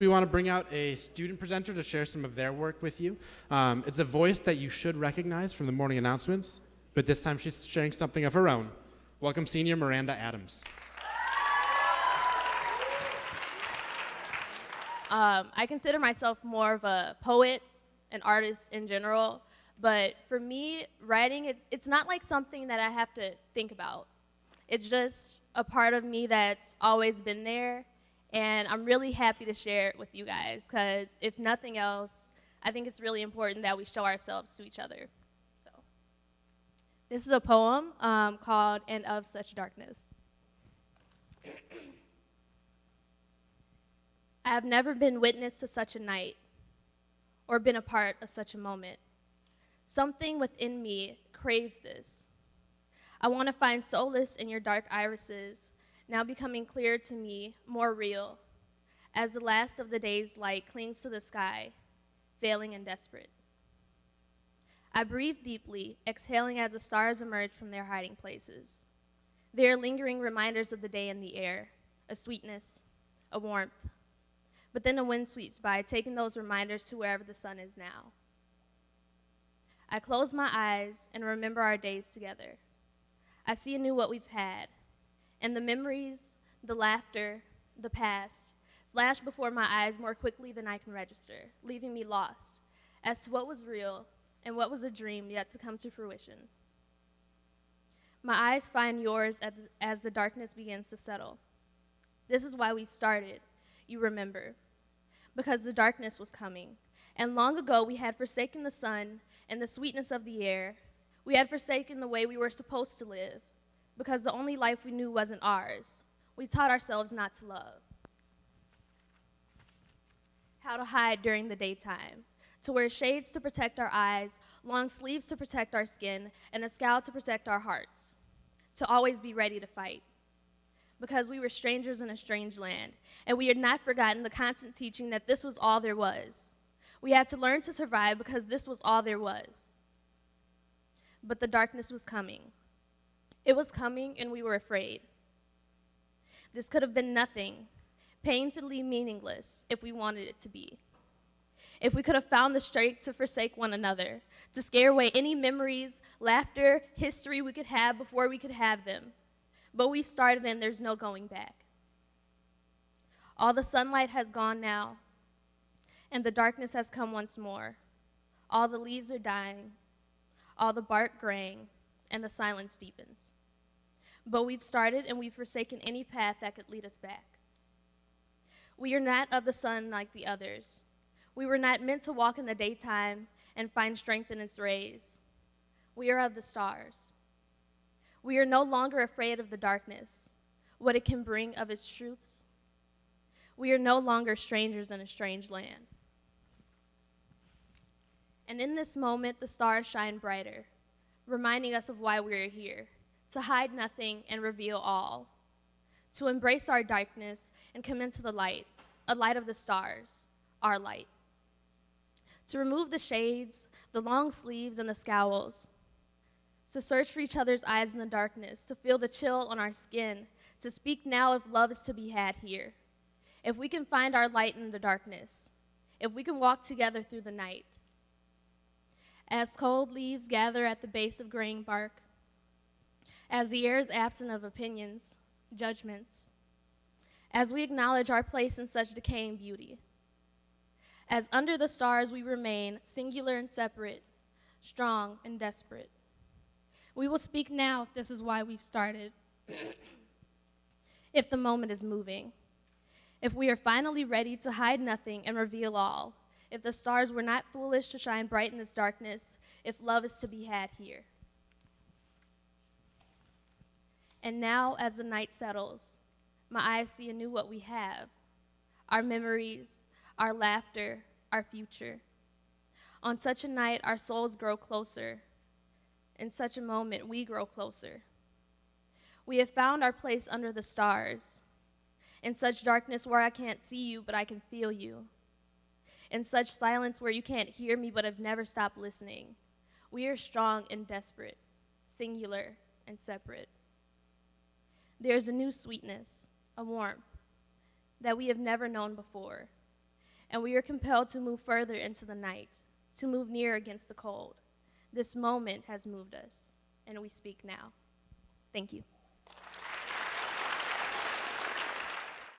We want to bring out a student presenter to share some of their work with you. It's a voice that you should recognize from the morning announcements, but this time she's sharing something of her own. Welcome, senior Miranda Adams. I consider myself more of a poet, an artist in general, but for me, writing, it's not like something that I have to think about. It's just a part of me that's always been there, and I'm really happy to share it with you guys, because if nothing else, I think it's really important that we show ourselves to each other. So, this is a poem called "And of Such Darkness." I have never been witness to such a night or been a part of such a moment. Something within me craves this. I want to find solace in your dark irises, now becoming clearer to me, more real, as the last of the day's light clings to the sky, failing and desperate. I breathe deeply, exhaling as the stars emerge from their hiding places. They are lingering reminders of the day in the air, a sweetness, a warmth. But then a wind sweeps by, taking those reminders to wherever the sun is now. I close my eyes and remember our days together. I see anew what we've had, and the memories, the laughter, the past, flash before my eyes more quickly than I can register, leaving me lost as to what was real and what was a dream yet to come to fruition. My eyes find yours as the darkness begins to settle. This is why we've started. You remember, because the darkness was coming, and long ago we had forsaken the sun and the sweetness of the air. We had forsaken the way we were supposed to live, because the only life we knew wasn't ours. We taught ourselves not to love. How to hide during the daytime, to wear shades to protect our eyes, long sleeves to protect our skin, and a scowl to protect our hearts, to always be ready to fight. Because we were strangers in a strange land, and we had not forgotten the constant teaching that this was all there was. We had to learn to survive because this was all there was. But the darkness was coming. It was coming, and we were afraid. This could have been nothing, painfully meaningless, if we wanted it to be. If we could have found the strength to forsake one another, to scare away any memories, laughter, history we could have before we could have them. But we've started and there's no going back. All the sunlight has gone now, and the darkness has come once more. All the leaves are dying, all the bark graying, and the silence deepens. But we've started and we've forsaken any path that could lead us back. We are not of the sun like the others. We were not meant to walk in the daytime and find strength in its rays. We are of the stars. We are no longer afraid of the darkness, what it can bring of its truths. We are no longer strangers in a strange land. And in this moment, the stars shine brighter, reminding us of why we are here, to hide nothing and reveal all, to embrace our darkness and come into the light, a light of the stars, our light. To remove the shades, the long sleeves, and the scowls, to search for each other's eyes in the darkness, to feel the chill on our skin, to speak now if love is to be had here. If we can find our light in the darkness, if we can walk together through the night. As cold leaves gather at the base of graying bark, as the air is absent of opinions, judgments, as we acknowledge our place in such decaying beauty, as under the stars we remain singular and separate, strong and desperate. We will speak now if this is why we've started. If the moment is moving. If we are finally ready to hide nothing and reveal all. If the stars were not foolish to shine bright in this darkness. If love is to be had here. And now, as the night settles, my eyes see anew what we have. Our memories, our laughter, our future. On such a night, our souls grow closer. In such a moment, we grow closer. We have found our place under the stars. In such darkness where I can't see you, but I can feel you. In such silence where you can't hear me, but have never stopped listening. We are strong and desperate, singular and separate. There's a new sweetness, a warmth, that we have never known before. and we are compelled to move further into the night, to move near against the cold. This moment has moved us, and we speak now. Thank you.